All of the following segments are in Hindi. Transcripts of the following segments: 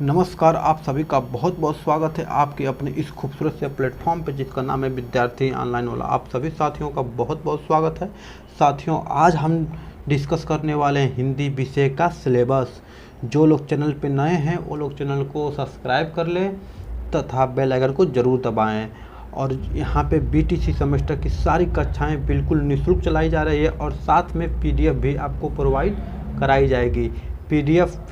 नमस्कार, आप सभी का बहुत बहुत स्वागत है आपके अपने इस खूबसूरत से प्लेटफॉर्म पे जिसका नाम है विद्यार्थी ऑनलाइन वाला। आप सभी साथियों का बहुत बहुत स्वागत है। साथियों, आज हम डिस्कस करने वाले हैं हिंदी विषय का सिलेबस। जो लोग चैनल पे नए हैं वो लोग चैनल को सब्सक्राइब कर लें तथा बेल आइकन को ज़रूर दबाएं। और यहाँ पे बीटीसी सेमेस्टर की सारी कक्षाएँ बिल्कुल निःशुल्क चलाई जा रही है और साथ में पीडीएफ भी आपको प्रोवाइड कराई जाएगी। पीडीएफ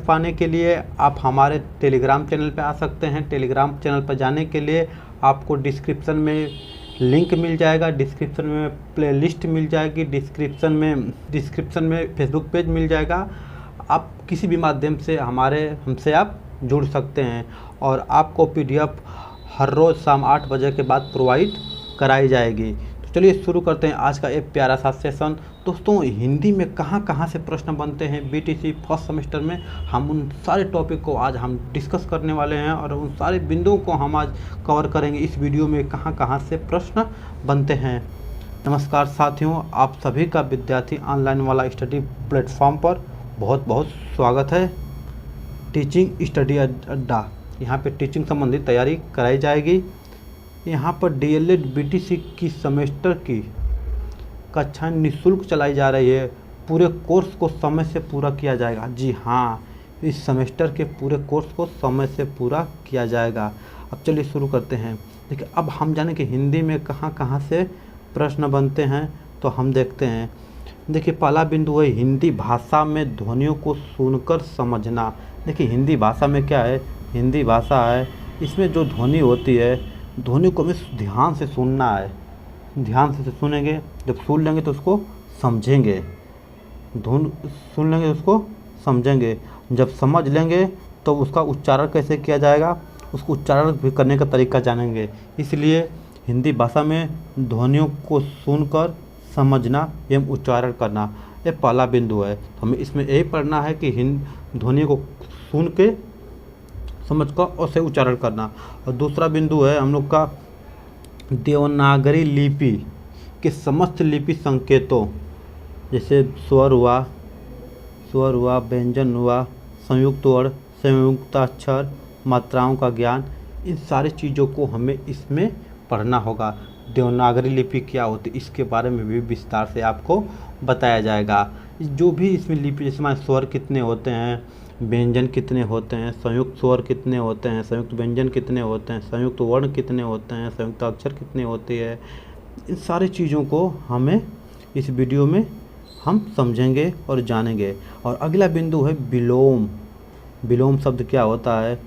पाने के लिए आप हमारे टेलीग्राम चैनल पर आ सकते हैं। टेलीग्राम चैनल पर जाने के लिए आपको डिस्क्रिप्शन में लिंक मिल जाएगा, डिस्क्रिप्शन में प्लेलिस्ट मिल जाएगी, डिस्क्रिप्शन में फेसबुक पेज मिल जाएगा। आप किसी भी माध्यम से हमसे आप जुड़ सकते हैं और आपको पीडीएफ हर रोज़ शाम 8 बजे के बाद प्रोवाइड कराई जाएगी। तो चलिए शुरू करते हैं आज का एक प्यारा सा सेशन। दोस्तों, हिंदी में कहाँ कहाँ से प्रश्न बनते हैं बीटीसी फर्स्ट सेमेस्टर में, हम उन सारे टॉपिक को आज हम डिस्कस करने वाले हैं और उन सारे बिंदुओं को हम आज कवर करेंगे इस वीडियो में, कहाँ कहाँ से प्रश्न बनते हैं। नमस्कार साथियों, आप सभी का विद्यार्थी ऑनलाइन वाला स्टडी प्लेटफॉर्म पर बहुत बहुत स्वागत है। टीचिंग स्टडी अड्डा, यहाँ पे टीचिंग संबंधी तैयारी कराई जाएगी। यहाँ पर डीएलएड बीटीसी की सेमेस्टर की कक्षाएं निःशुल्क चलाई जा रही है। पूरे कोर्स को समय से पूरा किया जाएगा। जी हाँ, इस सेमेस्टर के पूरे कोर्स को समय से पूरा किया जाएगा। अब चलिए शुरू करते हैं। देखिए, अब हम जाने कि हिंदी में कहाँ कहाँ से प्रश्न बनते हैं, तो हम देखते हैं। देखिए, पहला बिंदु है हिंदी भाषा में ध्वनियों को सुनकर समझना। देखिए, हिंदी भाषा में क्या है, हिंदी भाषा है, इसमें जो ध्वनि होती है, ध्वनि को हमें ध्यान से सुनना है। ध्यान से सुनेंगे, जब सुन लेंगे तो उसको समझेंगे। धुन सुन लेंगे तो उसको समझेंगे, जब समझ लेंगे तो उसका उच्चारण कैसे किया जाएगा, उसको उच्चारण भी करने का तरीका जानेंगे। इसलिए हिंदी भाषा में ध्वनियों को सुनकर समझना एवं उच्चारण करना, ये पहला बिंदु है। तो हमें इसमें यही पढ़ना है कि ध्वनि को सुन के समझ कर और से उच्चारण करना। और दूसरा बिंदु है हम लोग का देवनागरी लिपि के समस्त लिपि संकेतों, जैसे स्वर हुआ, व्यंजन हुआ, संयुक्त वर्ण, संयुक्ताक्षर, मात्राओं का ज्ञान, इन सारी चीज़ों को हमें इसमें पढ़ना होगा। देवनागरी लिपि क्या होती है इसके बारे में भी विस्तार से आपको बताया जाएगा। जो भी इसमें लिपि, जैसे हमारे स्वर कितने होते हैं, व्यंजन कितने होते हैं, संयुक्त स्वर कितने होते हैं, संयुक्त व्यंजन कितने होते हैं, संयुक्त वर्ण कितने होते हैं, संयुक्त अक्षर कितने होते हैं, इन सारी चीज़ों को हमें इस वीडियो में हम समझेंगे और जानेंगे। और अगला बिंदु है विलोम। विलोम शब्द क्या होता है,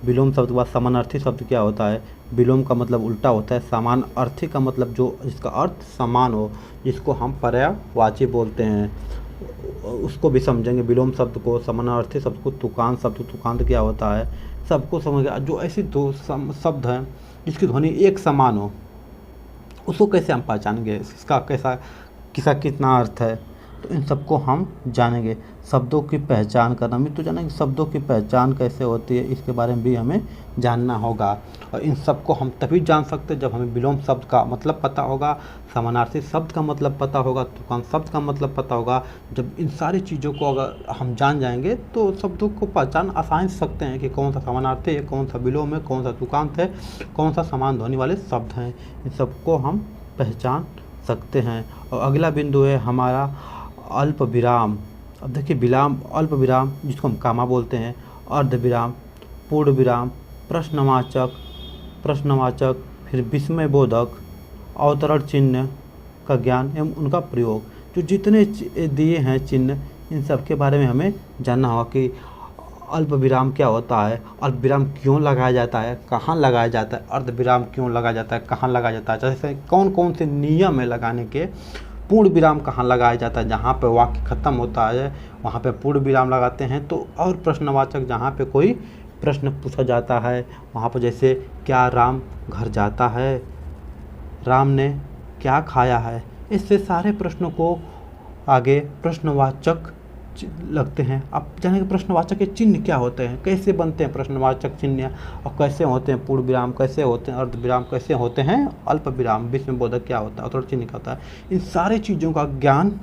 विलोम शब्द के बाद समानार्थी शब्द क्या होता है। विलोम का मतलब उल्टा होता है, समानार्थी का मतलब जो जिसका अर्थ समान हो, जिसको हम पर्यायवाची बोलते हैं, उसको भी समझेंगे। विलोम शब्द को, समानार्थी शब्द को, तुकांत शब्द, तुकांत क्या होता है, सबको समझेंगे। जो ऐसी दो शब्द हैं जिसकी ध्वनि एक समान हो, उसको कैसे हम पहचानेंगे, इसका किसका कितना अर्थ है, तो इन सबको हम जानेंगे। शब्दों की पहचान करना भी तो जानेंगे, शब्दों की पहचान कैसे होती है इसके बारे में भी हमें जानना होगा। और इन सबको हम तभी जान सकते हैं जब हमें विलोम शब्द का मतलब पता होगा, समानार्थी शब्द का मतलब पता होगा, तुकांत शब्द का मतलब पता होगा। जब इन सारी चीज़ों को अगर हम जान जाएंगे तो शब्दों को पहचान आसान से सकते हैं कि कौन सा समानार्थी है, कौन सा विलोम है, कौन सा तुकांत है, कौन सा समान ध्वनि वाले शब्द हैं। इन सबको हम पहचान सकते हैं। और अगला बिंदु है हमारा अल्प विराम। अब देखिए, अल्प विराम जिसको हम कामा बोलते हैं, अर्ध विराम, पूर्ण विराम, प्रश्नवाचक, फिर विस्मयबोधक, अवतरण चिन्ह का ज्ञान एवं उनका प्रयोग, जो जितने दिए हैं चिन्ह, इन सब के बारे में हमें जानना होगा कि अल्प विराम क्या होता है, अल्प विराम क्यों लगाया जाता है, कहाँ लगाया जाता है, अर्ध विराम क्यों लगाया जाता है, कहाँ लगाया जाता है, जैसे कौन कौन से नियम है लगाने के। पूर्ण विराम कहाँ लगाया जाता है, जहाँ पे वाक्य खत्म होता है वहाँ पे पूर्ण विराम लगाते हैं। तो और प्रश्नवाचक, जहाँ पे कोई प्रश्न पूछा जाता है वहाँ पर, जैसे क्या राम घर जाता है, राम ने क्या खाया है, इससे सारे प्रश्नों को आगे प्रश्नवाचक लगते हैं। अब जानेंगे प्रश्नवाचक के चिन्ह क्या होते हैं, कैसे बनते हैं प्रश्नवाचक चिन्ह, और कैसे होते हैं पूर्ण विराम, कैसे होते हैं अर्ध विराम, कैसे होते हैं अल्प विराम, विस्मयबोधक क्या होता है, अवतरण चिन्ह क्या होता है। इन सारे चीज़ों का ज्ञान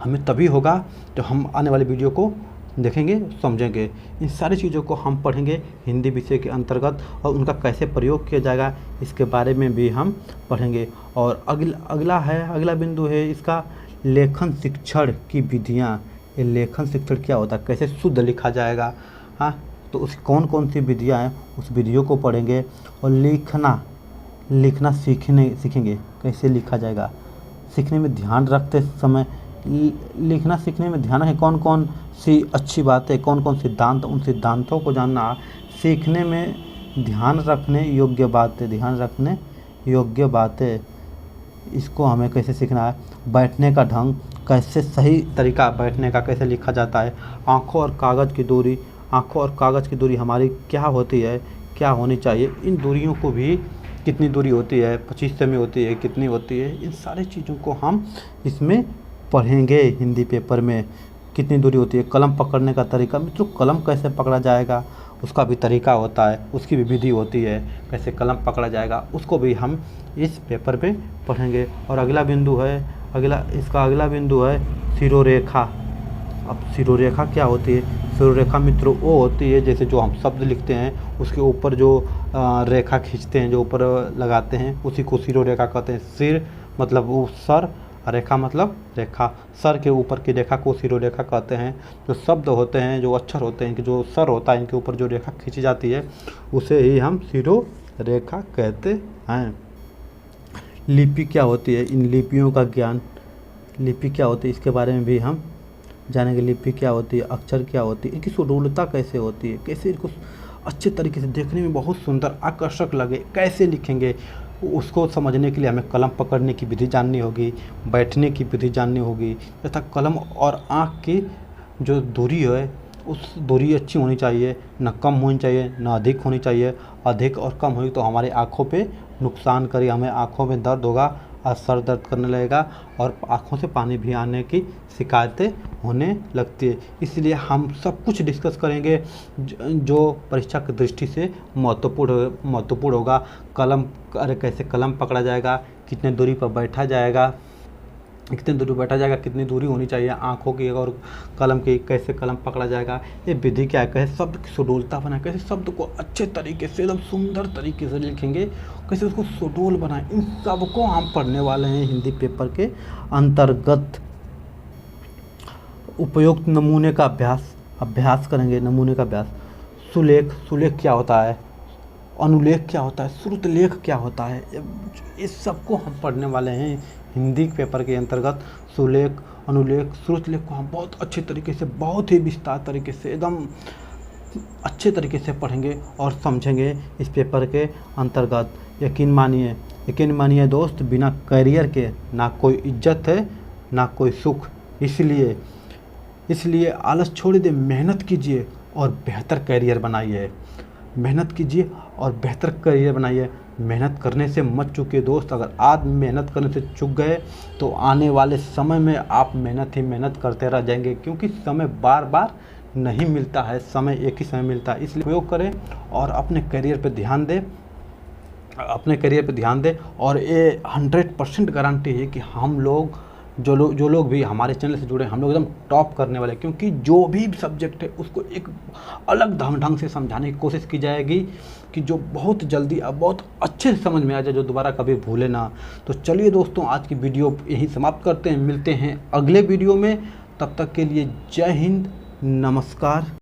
हमें तभी होगा जब हम आने वाली वीडियो को देखेंगे, समझेंगे। इन सारी चीज़ों को हम पढ़ेंगे हिंदी विषय के अंतर्गत, और उनका कैसे प्रयोग किया जाएगा इसके बारे में भी हम पढ़ेंगे। और अगला बिंदु है इसका लेखन शिक्षण की विधियाँ। ये लेखन शिक्षण क्या होता है, कैसे शुद्ध लिखा जाएगा, हाँ, तो उस कौन कौन सी विधियाँ हैं उस विधियों को पढ़ेंगे। और लिखना सीखेंगे, कैसे लिखा जाएगा। सीखने में ध्यान रखते समय लिखना सीखने में ध्यान रखें कौन कौन सी अच्छी बातें, कौन कौन सिद्धांत, उन सिद्धांतों को जानना। सीखने में ध्यान रखने योग्य बातें, इसको हमें कैसे सीखना है। बैठने का ढंग, कैसे सही तरीका बैठने का कैसे लिखा जाता है। आँखों और कागज़ की दूरी हमारी क्या होती है, क्या होनी चाहिए, इन दूरियों को भी कितनी दूरी होती है, 25 सेमी होती है, कितनी होती है, इन सारी चीज़ों को हम इसमें पढ़ेंगे। हिंदी पेपर में कितनी दूरी होती है। कलम पकड़ने का तरीका, मित्रों कलम कैसे पकड़ा जाएगा उसका भी तरीका होता है, उसकी भी विधि होती है, कैसे कलम पकड़ा जाएगा उसको भी हम इस पेपर में पढ़ेंगे। और अगला बिंदु है सिरोरेखा। अब सिरोरेखा क्या होती है। सिरोरेखा मित्रों वो होती है जैसे जो हम शब्द लिखते हैं उसके ऊपर जो रेखा खींचते हैं, जो ऊपर लगाते हैं, उसी को सिरोरेखा कहते हैं। सिर मतलब वो सर, रेखा मतलब रेखा, सर के ऊपर की रेखा को सिरोरेखा कहते हैं। जो शब्द होते हैं, जो अक्षर होते हैं, कि जो सर होता है इनके ऊपर जो रेखा खींची जाती है उसे ही हम सिरोरेखा कहते हैं। लिपि क्या होती है, इन लिपियों का ज्ञान, लिपि क्या होती है इसके बारे में भी हम जानेंगे। लिपि क्या होती है, अक्षर क्या होती है, इनकी सुडौलता कैसे होती है, कैसे इनको अच्छे तरीके से देखने में बहुत सुंदर आकर्षक लगे, कैसे लिखेंगे, उसको समझने के लिए हमें कलम पकड़ने की विधि जाननी होगी, बैठने की विधि जाननी होगी, तथा कलम और आँख की जो दूरी है उस दूरी अच्छी होनी चाहिए, न कम होनी चाहिए न अधिक होनी चाहिए। अधिक और कम हुई तो हमारी आँखों पे नुकसान करेगी, हमें आँखों में दर्द होगा और सर दर्द करने लगेगा और आँखों से पानी भी आने की शिकायतें होने लगती है। इसलिए हम सब कुछ डिस्कस करेंगे जो परीक्षा की दृष्टि से महत्वपूर्ण होगा। कैसे कलम पकड़ा जाएगा, कितने दूरी पर बैठा जाएगा, कितनी दूरी होनी चाहिए आँखों की और कलम की, कैसे कलम पकड़ा जाएगा, ये विधि क्या है, कैसे शब्द की सुडौलता बनाए, कैसे शब्द को अच्छे तरीके से एकदम सुंदर तरीके से लिखेंगे, कैसे उसको सुडौल बनाएं, इन सब को हम पढ़ने वाले हैं हिंदी पेपर के अंतर्गत। उपयुक्त नमूने का अभ्यास करेंगे। नमूने का अभ्यास, सुलेख क्या होता है, अनुलेख क्या होता है, श्रुतलेख क्या होता है, इस सब को हम पढ़ने वाले हैं हिंदी पेपर के अंतर्गत। सुलेख, अनुलेख, श्रुतलेख को हम बहुत अच्छे तरीके से, बहुत ही विस्तार तरीके से, एकदम अच्छे तरीके से पढ़ेंगे और समझेंगे इस पेपर के अंतर्गत। यकीन मानिए दोस्त, बिना करियर के ना कोई इज्जत है ना कोई सुख। इसलिए आलस छोड़ दे, मेहनत कीजिए और बेहतर करियर बनाइए। मेहनत करने से मत चूकिए दोस्त। अगर आज मेहनत करने से चूक गए तो आने वाले समय में आप मेहनत करते रह जाएंगे, क्योंकि समय बार बार नहीं मिलता है, समय एक ही समय मिलता है। इसलिए उपयोग करें और अपने करियर पर ध्यान दें। और ये 100% गारंटी है कि हम लोग जो लोग भी हमारे चैनल से जुड़े, हम लोग एकदम टॉप करने वाले, क्योंकि जो भी सब्जेक्ट है उसको एक अलग ढंग से समझाने की कोशिश की जाएगी कि जो बहुत जल्दी अब बहुत अच्छे से समझ में आ जाए, जो दोबारा कभी भूले ना। तो चलिए दोस्तों, आज की वीडियो यही समाप्त करते हैं, मिलते हैं अगले वीडियो में। तब तक के लिए जय हिंद, नमस्कार।